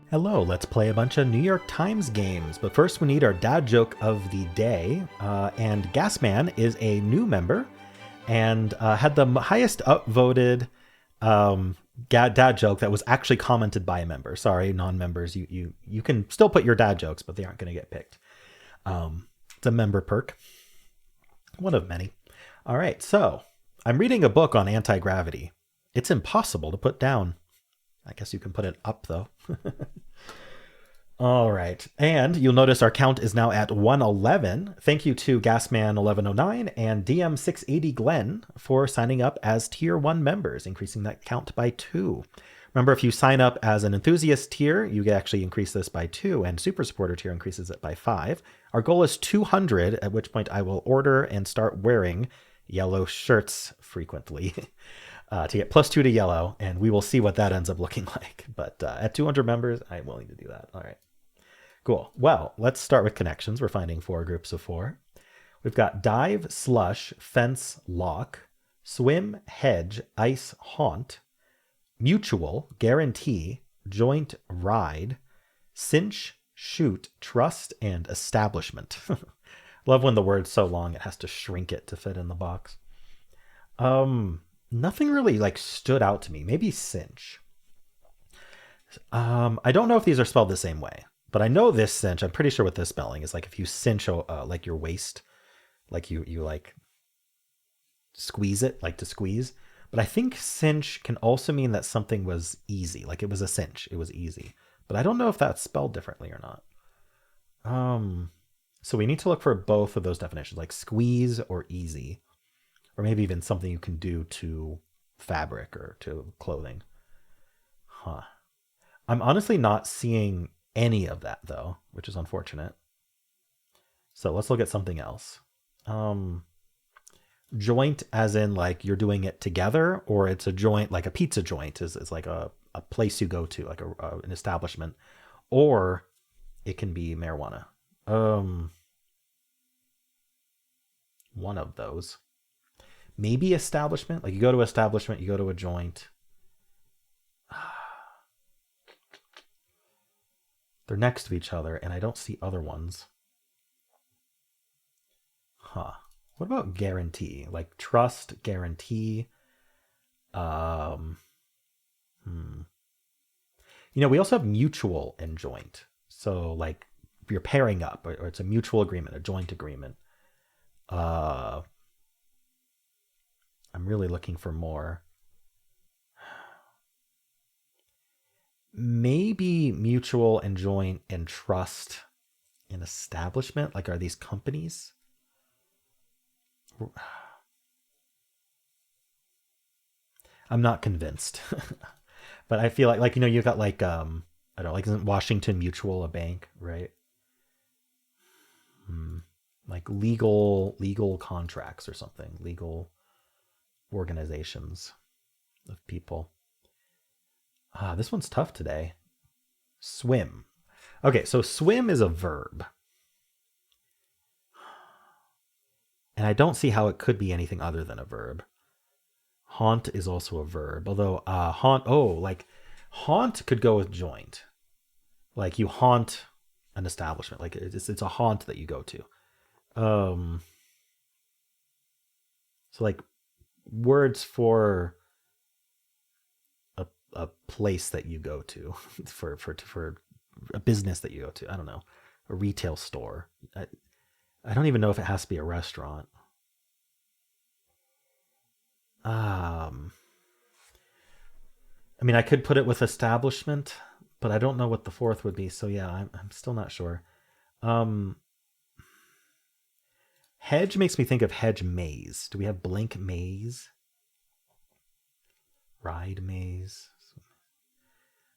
Hello, let's play a bunch of New York Times games. But first, we need our dad joke of the day. And Gasman is a new member and had the highest upvoted dad joke that was actually commented by a member. Sorry, non-members, you can still put your dad jokes, but they aren't going to get picked. It's a member perk, one of many. All right, so I'm reading a book on anti-gravity. It's impossible to put down. I guess you can put it up though. All right. And you'll notice our count is now at 111. Thank you to Gasman1109 and DM680 Glenn for signing up as tier 1 members, increasing that count by 2. Remember, if you sign up as an enthusiast tier, you can actually increase this by 2, and super supporter tier increases it by 5. Our goal is 200, at which point I will order and start wearing yellow shirts frequently. To get +2 to yellow, and we will see what that ends up looking like. But at 200 members, I'm willing to do that. All right, cool. Well, let's start with connections. We're finding 4 groups of 4. We've got dive, slush, fence, lock, swim, hedge, ice, haunt, mutual, guarantee, joint, ride, cinch, shoot, trust, and establishment. Love when the word's so long it has to shrink it to fit in the box. Nothing really like stood out to me. Maybe cinch. I don't know if these are spelled the same way, but I know this cinch. I'm pretty sure what this spelling is like if you cinch like your waist, like you like squeeze it, like to squeeze. But I think cinch can also mean that something was easy, like it was a cinch, it was easy. But I don't know if that's spelled differently or not. So we need to look for both of those definitions, like squeeze or easy. Or maybe even something you can do to fabric or to clothing. Huh. I'm honestly not seeing any of that though, which is unfortunate. So let's look at something else. Joint as in like you're doing it together, or it's a joint, like a pizza joint is like a place you go to, like an establishment. Or it can be marijuana. One of those. Maybe establishment, like you go to establishment, you go to a joint. They're next to each other, and I don't see other ones. Huh. What about guarantee? Like trust, guarantee. Um, hmm. We also have mutual and joint. So like you're pairing up, or it's a mutual agreement, a joint agreement. Uh, I'm really looking for more. Maybe mutual and joint and trust and establishment. Like, are these companies? I'm not convinced. But I feel like you've got like I don't know, like isn't Washington Mutual a bank, right? Hmm. Like legal contracts or something, legal organizations of people. This one's tough today. Swim. Okay, so swim is a verb. And I don't see how it could be anything other than a verb. Haunt is also a verb, although like haunt could go with joint. Like you haunt an establishment, like it's a haunt that you go to. Um, so like words for a place that you go to for a business that you go to. I don't know, a retail store. I don't even know if it has to be a restaurant. Um, I mean, I could put it with establishment, but I don't know what the fourth would be. So yeah, I'm still not sure. Um, hedge makes me think of hedge maze. Do we have blank maze? Ride maze.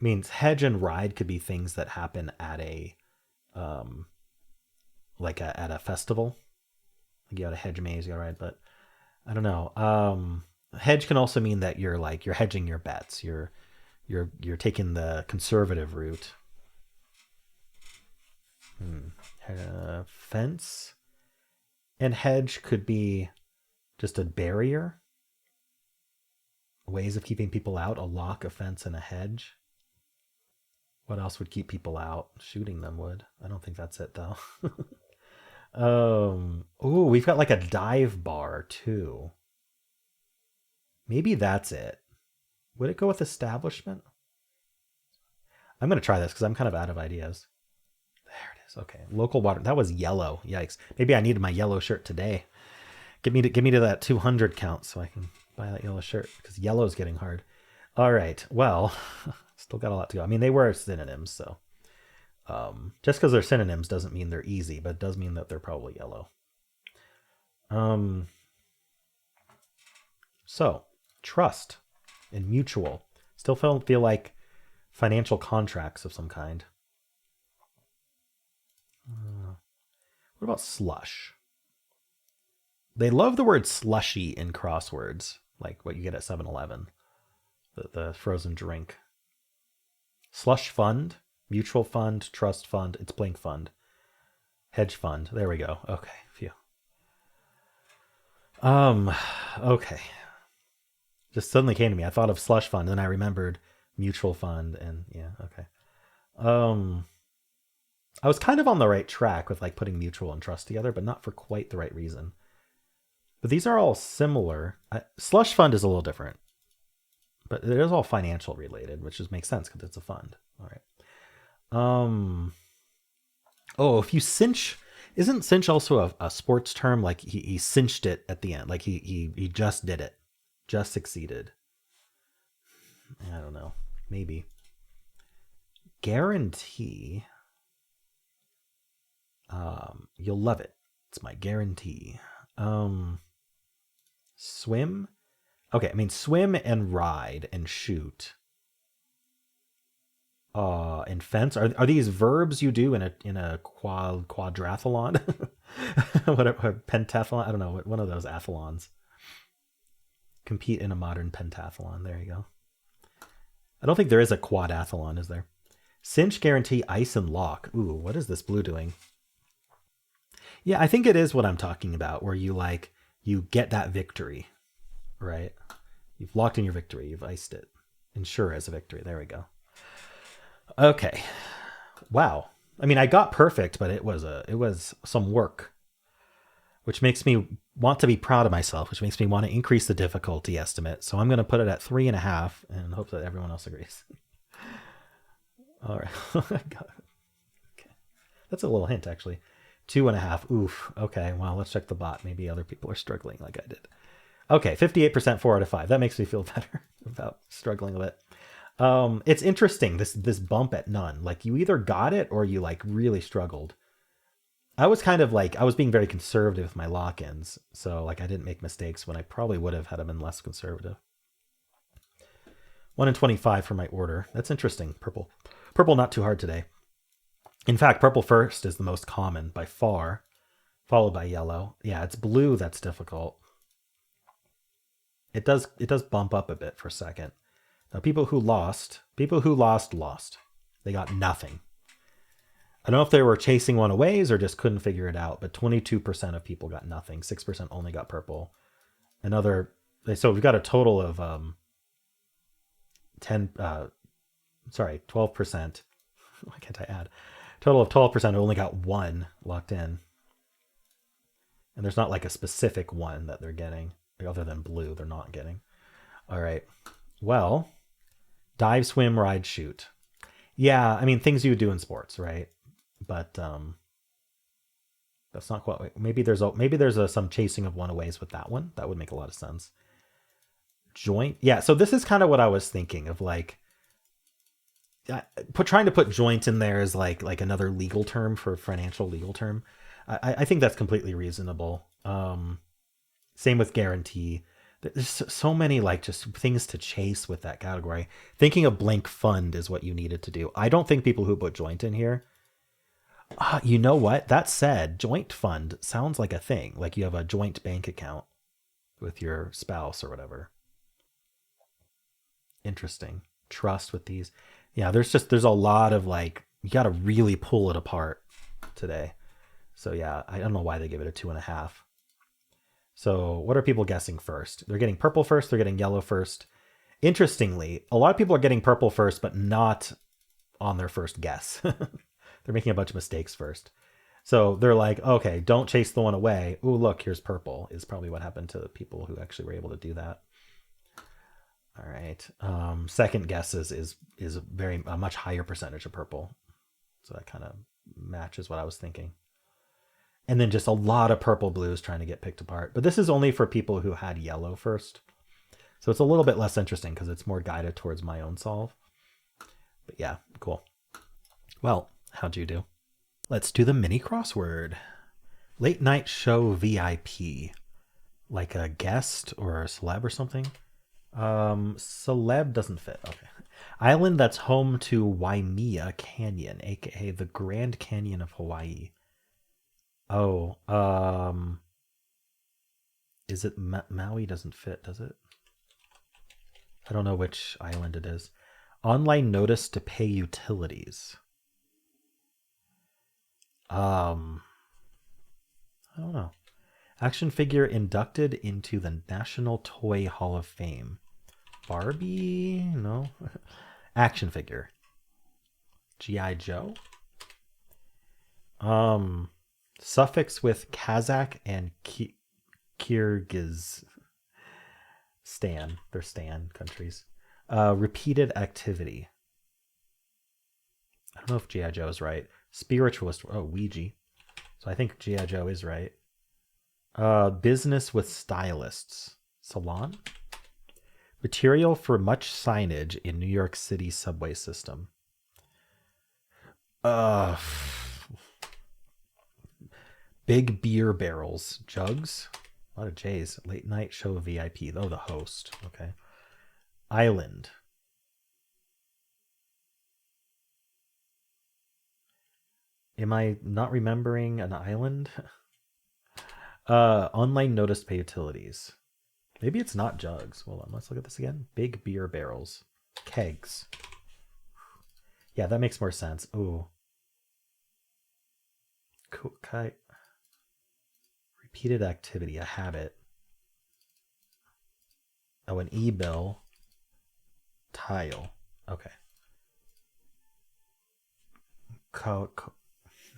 Means hedge and ride could be things that happen at a um at a festival. Like you got a hedge maze, you got to ride, but I don't know. Hedge can also mean that you're hedging your bets. You're taking the conservative route. Fence and hedge could be just a barrier, ways of keeping people out, a lock, a fence, and a hedge. What else would keep people out? Shooting them would. I don't think that's it though. Oh, we've got like a dive bar too. Maybe that's it. Would it go with establishment? I'm going to try this because I'm kind of out of ideas. There it is. Okay. Local water. That was yellow. Yikes. Maybe I needed my yellow shirt today. Get me to that 200 count so I can buy that yellow shirt because yellow is getting hard. All right. Well, still got a lot to go. I mean, they were synonyms, so just because they're synonyms doesn't mean they're easy, but it does mean that they're probably yellow. So trust and mutual still feel like financial contracts of some kind. What about slush? They love the word slushy in crosswords, like what you get at 7-Eleven, the frozen drink. Slush fund, mutual fund, trust fund, it's blank fund, hedge fund. There we go. Okay, phew. Okay. Just suddenly came to me. I thought of slush fund, and I remembered mutual fund, and yeah, okay. I was kind of on the right track with like putting mutual and trust together, but not for quite the right reason. But these are all similar. Slush fund is a little different, but it is all financial related, which just makes sense because it's a fund. All right. Oh, if you cinch, isn't cinch also a sports term? Like he cinched it at the end, like he just did it, just succeeded. I don't know, maybe. Guarantee. You'll love it. It's my guarantee. Swim. Okay, I mean swim and ride and shoot. And fence. Are these verbs you do in a quadrathlon? Whatever, pentathlon? I don't know, one of those athlons. Compete in a modern pentathlon. There you go. I don't think there is a quadathlon, is there? Cinch, guarantee, ice, and lock. Ooh, what is this blue doing? Yeah, I think it is what I'm talking about, where you get that victory, right? You've locked in your victory. You've iced it. Ensure as a victory. There we go. Okay. Wow. I mean, I got perfect, but it was some work, which makes me want to be proud of myself, which makes me want to increase the difficulty estimate. So I'm going to put it at 3.5 and hope that everyone else agrees. All right. Okay. That's a little hint, actually. 2.5. Oof. Okay. Well, let's check the bot. Maybe other people are struggling like I did. Okay. 58%, 4 out of 5. That makes me feel better about struggling a bit. It's interesting, this bump at none. Like you either got it or you like really struggled. I was kind of like, I was being very conservative with my lock-ins. So like I didn't make mistakes when I probably would have had I been less conservative. 1 in 25 for my order. That's interesting. Purple not too hard today. In fact, purple first is the most common by far, followed by yellow. Yeah, it's blue that's difficult. It does bump up a bit for a second. Now, people who lost. They got nothing. I don't know if they were chasing one aways or just couldn't figure it out, but 22% of people got nothing. 6% only got purple. So we've got a total of 12%. Why can't I add? Total of 12% only got one locked in. And there's not like a specific one that they're getting. Other than blue, they're not getting. All right. Well, dive, swim, ride, shoot. Yeah, I mean, things you would do in sports, right? But that's not quite. Maybe there's some chasing of one-aways with that one. That would make a lot of sense. Joint. Yeah, so this is kind of what I was thinking of, like, trying to put joint in there is like another legal term for financial legal term. I think that's completely reasonable. Same with guarantee. There's so many like just things to chase with that category. Thinking of blank fund is what you needed to do. I don't think people who put joint in here. You know what? That said, joint fund sounds like a thing. Like you have a joint bank account with your spouse or whatever. Interesting. Trust with these. Yeah, there's a lot of like, you got to really pull it apart today. So yeah, I don't know why they give it a 2.5. So what are people guessing first? They're getting purple first. They're getting yellow first. Interestingly, a lot of people are getting purple first, but not on their first guess. They're making a bunch of mistakes first. So they're like, okay, don't chase the one away. Ooh, look, here's purple, is probably what happened to the people who actually were able to do that. All right. Second guesses is a much higher percentage of purple. So that kind of matches what I was thinking. And then just a lot of purple blues trying to get picked apart. But this is only for people who had yellow first. So it's a little bit less interesting because it's more guided towards my own solve. But yeah, cool. Well, how'd you do? Let's do the mini crossword. Late night show VIP. Like a guest or a celeb or something? Celeb doesn't fit. Okay. Island that's home to Waimea Canyon, aka the Grand Canyon of Hawaii. Oh, is it Maui? Doesn't fit, does it? I don't know which island it is. Online notice to pay utilities. I don't know. Action figure inducted into the National Toy Hall of Fame. Barbie? No. Action figure. G.I. Joe? Suffix with Kazakh and Kyrgyz. Stan. They're Stan countries. Repeated activity. I don't know if G.I. Joe is right. Spiritualist. Oh, Ouija. So I think G.I. Joe is right. Business with stylists. Salon? Material for much signage in New York City subway system. Big beer barrels. Jugs? A lot of J's. Late night show VIP. Oh, the host. Okay. Island. Am I not remembering an island? Online notice to pay utilities. Maybe it's not jugs. Hold on, let's look at this again. Big beer barrels. Kegs. Yeah, that makes more sense. Ooh. Cool. Repeated activity, a habit. Oh, an e-bill. Tile. Okay.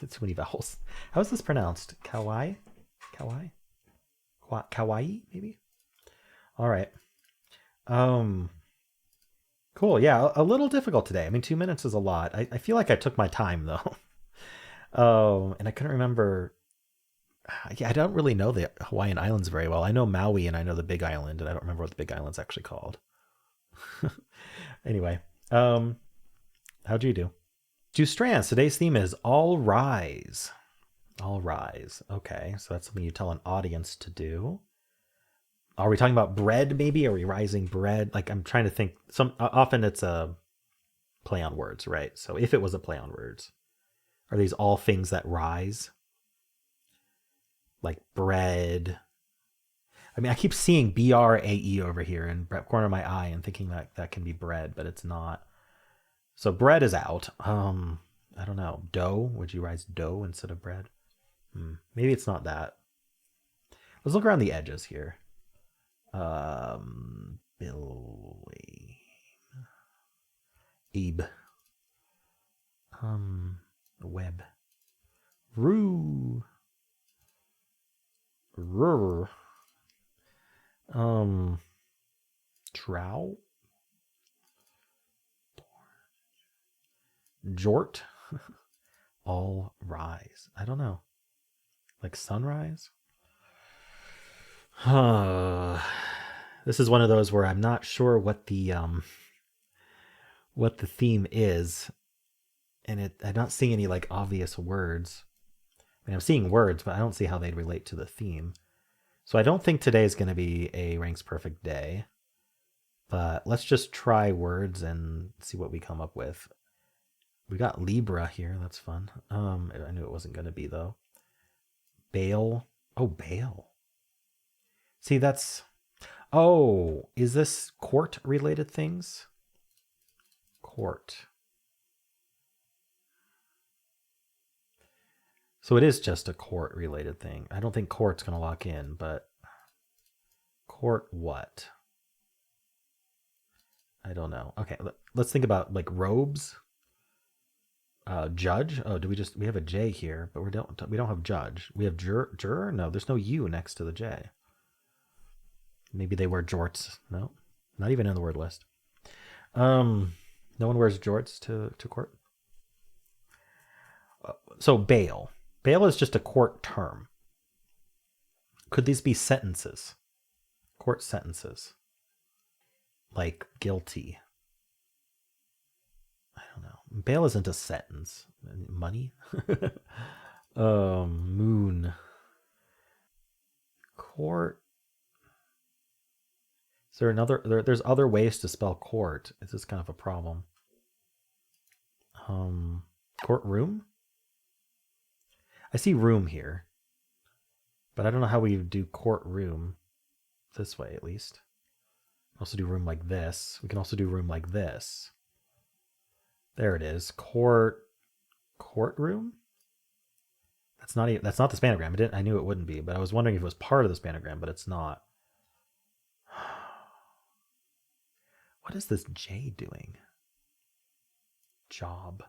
Too many vowels. How is this pronounced? Kawaii? Kawaii? Kawaii, maybe? All right. Cool. Yeah, a little difficult today. I mean, 2 minutes is a lot. I feel like I took my time, though. And I couldn't remember. Yeah, I don't really know the Hawaiian Islands very well. I know Maui and I know the Big Island, and I don't remember what the Big Island's actually called. Anyway, how'd you do? Do Strands. Today's theme is All Rise. All Rise. Okay, so that's something you tell an audience to do. Are we talking about bread, maybe? Are we rising bread? Like, I'm trying to think. Often it's a play on words, right? So if it was a play on words, are these all things that rise? Like bread. I mean, I keep seeing BRAE over here in the corner of my eye and thinking that that can be bread, but it's not. So bread is out. I don't know. Dough? Would you rise dough instead of bread? Maybe it's not that. Let's look around the edges here. Billy. Abe. Web. Roo. Rur. Trow. Jort. All rise. I don't know. Like sunrise? This is one of those where I'm not sure what the theme is, and I'm not seeing any like obvious words. I mean, I'm seeing words, but I don't see how they'd relate to the theme. So I don't think today is going to be a Ranks Perfect day, but let's just try words and see what we come up with. We got Libra here. That's fun. I knew it wasn't going to be though. Bail. Oh, bail. See, that's... Oh, is this court-related things? Court. So it is just a court-related thing. I don't think court's going to lock in, but... Court what? I don't know. Okay, let's think about, like, robes. Judge. Oh, we have a J here, but we don't have judge. We have juror. No, there's no U next to the J. Maybe they wear jorts. No, not even in the word list. No one wears jorts to court. So bail. Bail is just a court term. Could these be sentences? Court sentences. Like guilty. I don't know. Bail isn't a sentence. Money? Moon. Court. Is there another? There's other ways to spell court. This is kind of a problem. Courtroom? I see room here. But I don't know how we do courtroom. This way, at least. Also do room like this. We can also do room like this. There it is. Courtroom? That's not the spanogram. I knew it wouldn't be, but I was wondering if it was part of the spanogram, but it's not. What is this J doing? Job.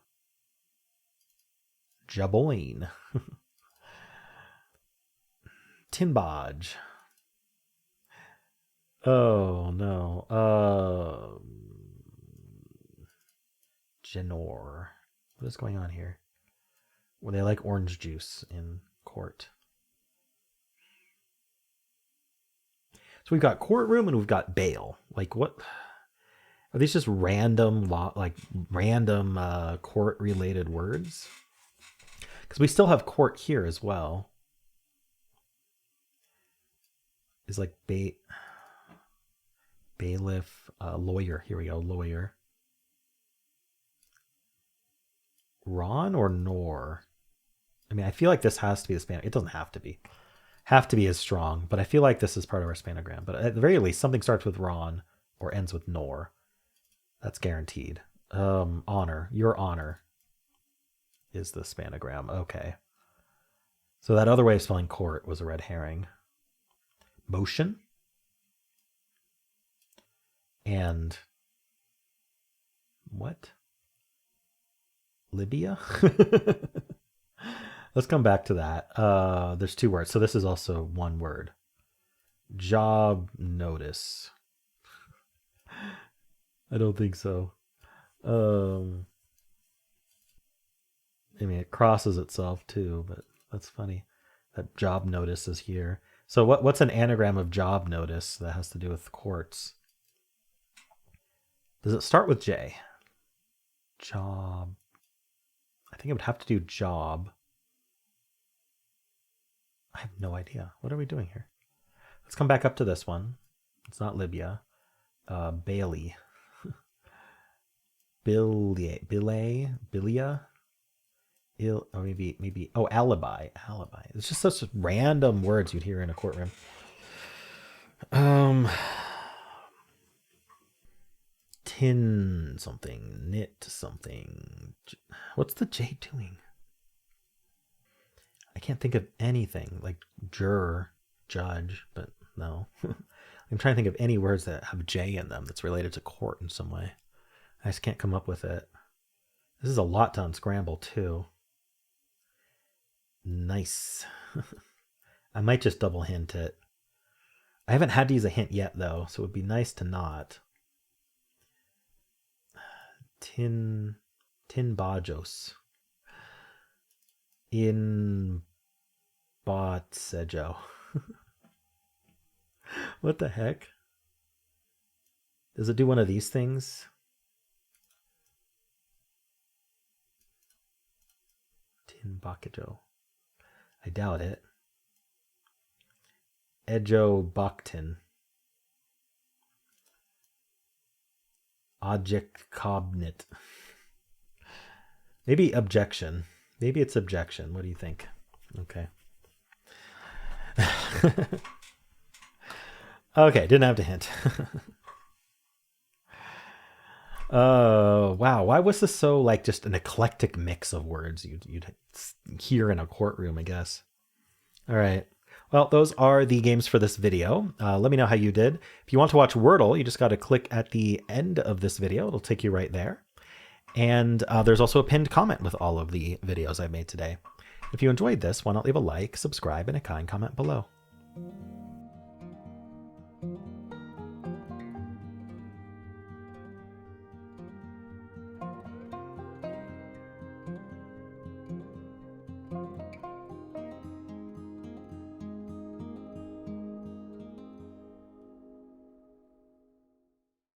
Jaboin. Tinbodge. Oh no. Genor. What is going on here? Well, they like orange juice in court. So we've got courtroom and we've got bail. Like what? Are these just random court-related words? Because we still have court here as well. Is like bailiff, lawyer. Here we go, lawyer. Ron or Nor? I mean, I feel like this has to be the span. It doesn't have to be. Have to be as strong, but I feel like this is part of our spanogram. But at the very least, something starts with Ron or ends with Nor. That's guaranteed. Honor. Your honor is the spanogram. Okay. So that other way of spelling court was a red herring. Motion. And what? Libya? Let's come back to that. There's two words. So this is also one word. Job notice. I don't think so. I mean, it crosses itself too, but that's funny. That job notice is here. So what's an anagram of job notice that has to do with courts? Does it start with J? Job. I think it would have to do job. I have no idea. What are we doing here? Let's come back up to this one. It's not Libya. Bailey. Bilia. Or maybe. Oh, alibi. It's just such random words you'd hear in a courtroom. Tin something, knit something. What's the J doing? I can't think of anything like juror, judge, but no. I'm trying to think of any words that have J in them that's related to court in some way. I just can't come up with it. This is a lot to unscramble too. Nice. I might just double hint it. I haven't had to use a hint yet though, so it would be nice to not. Tin bajos. In botsejo. What the heck? Does it do one of these things? Tin bakejo. I doubt it. Ejo baktin. Object cognitive. Maybe objection. Maybe it's objection. What do you think? Okay. Okay, didn't have to hint. Wow. Why was this so like just an eclectic mix of words you'd hear in a courtroom, I guess. All right. Well, those are the games for this video. Let me know how you did. If you want to watch Wordle, you just got to click at the end of this video. It'll take you right there. And there's also a pinned comment with all of the videos I made today. If you enjoyed this, why not leave a like, subscribe, and a kind comment below.